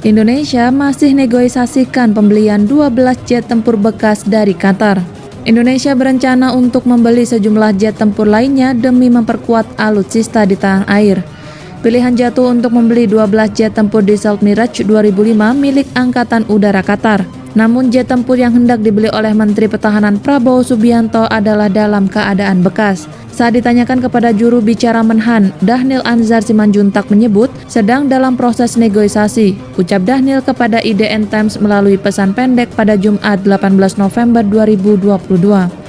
Indonesia masih negosiasikan pembelian 12 jet tempur bekas dari Qatar. Indonesia berencana untuk membeli sejumlah jet tempur lainnya demi memperkuat alutsista di tanah air. Pilihan jatuh untuk membeli 12 jet tempur Dassault Mirage 2005 milik Angkatan Udara Qatar. Namun jet tempur yang hendak dibeli oleh Menteri Pertahanan Prabowo Subianto adalah dalam keadaan bekas. Saat ditanyakan kepada juru bicara Menhan, Dhanil Anzar Simanjuntak menyebut sedang dalam proses negosiasi, ucap Dhanil kepada IDN Times melalui pesan pendek pada Jumat 18 November 2022.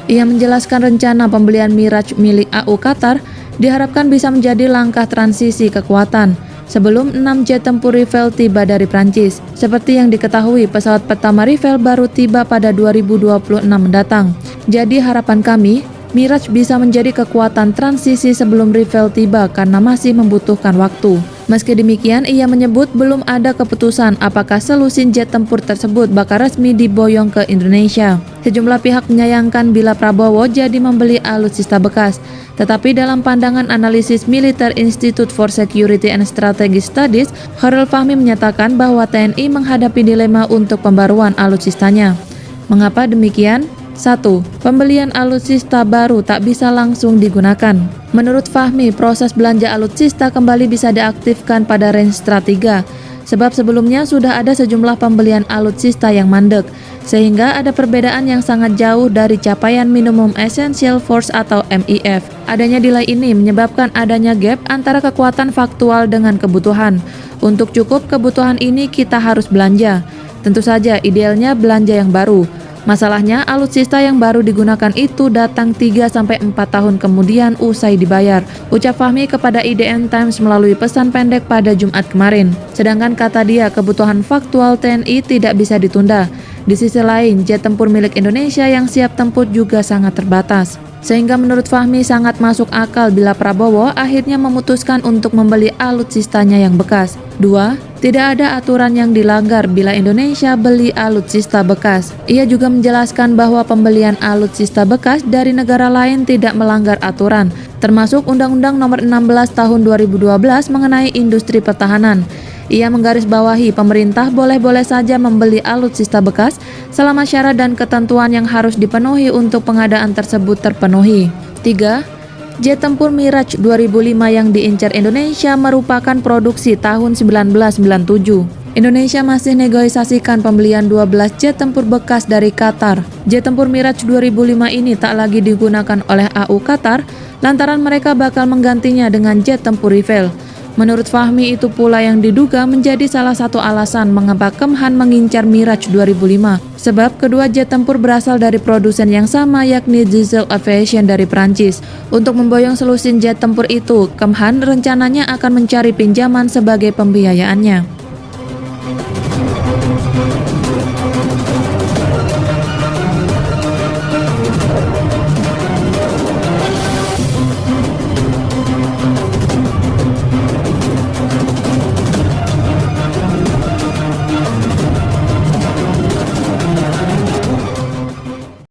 Ia menjelaskan rencana pembelian Mirage milik AU Qatar diharapkan bisa menjadi langkah transisi kekuatan sebelum 6 jet tempur Rafale tiba dari Prancis. Seperti yang diketahui, pesawat pertama Rafale baru tiba pada 2026 mendatang. Jadi harapan kami, Mirage bisa menjadi kekuatan transisi sebelum Rafale tiba karena masih membutuhkan waktu. Meski demikian, ia menyebut belum ada keputusan apakah selusin jet tempur tersebut bakal resmi diboyong ke Indonesia. Sejumlah pihak menyayangkan bila Prabowo jadi membeli alutsista bekas. Tetapi dalam pandangan analisis Military Institute for Security and Strategic Studies, Khairul Fahmi menyatakan bahwa TNI menghadapi dilema untuk pembaruan alutsistanya. Mengapa demikian? 1. Pembelian alutsista baru tak bisa langsung digunakan. Menurut Fahmi, proses belanja alutsista kembali bisa diaktifkan pada Renstra 3, sebab sebelumnya sudah ada sejumlah pembelian alutsista yang mandek, sehingga ada perbedaan yang sangat jauh dari capaian Minimum Essential Force atau MIF. Adanya delay ini menyebabkan adanya gap antara kekuatan faktual dengan kebutuhan. Untuk cukup kebutuhan ini kita harus belanja. Tentu saja idealnya belanja yang baru. Masalahnya, alutsista yang baru digunakan itu datang 3-4 tahun kemudian usai dibayar, ucap Fahmi kepada IDN Times melalui pesan pendek pada Jumat kemarin. Sedangkan kata dia, kebutuhan faktual TNI tidak bisa ditunda. Di sisi lain, jet tempur milik Indonesia yang siap tempur juga sangat terbatas. Sehingga menurut Fahmi sangat masuk akal bila Prabowo akhirnya memutuskan untuk membeli alutsistanya yang bekas. 2. Tidak ada aturan yang dilanggar bila Indonesia beli alutsista bekas. Ia juga menjelaskan bahwa pembelian alutsista bekas dari negara lain tidak melanggar aturan, termasuk Undang-Undang Nomor 16 Tahun 2012 mengenai industri pertahanan. Ia menggarisbawahi pemerintah boleh-boleh saja membeli alutsista bekas selama syarat dan ketentuan yang harus dipenuhi untuk pengadaan tersebut terpenuhi. 3. Jet tempur Mirage 2005 yang diincar Indonesia merupakan produksi tahun 1997. Indonesia masih negosiasikan pembelian 12 jet tempur bekas dari Qatar. Jet tempur Mirage 2005 ini tak lagi digunakan oleh AU Qatar lantaran mereka bakal menggantinya dengan jet tempur Rafale. Menurut Fahmi, itu pula yang diduga menjadi salah satu alasan mengapa Kemhan mengincar Mirage 2005. Sebab kedua jet tempur berasal dari produsen yang sama, yakni Dassault Aviation dari Prancis. Untuk memboyong selusin jet tempur itu, Kemhan rencananya akan mencari pinjaman sebagai pembiayaannya.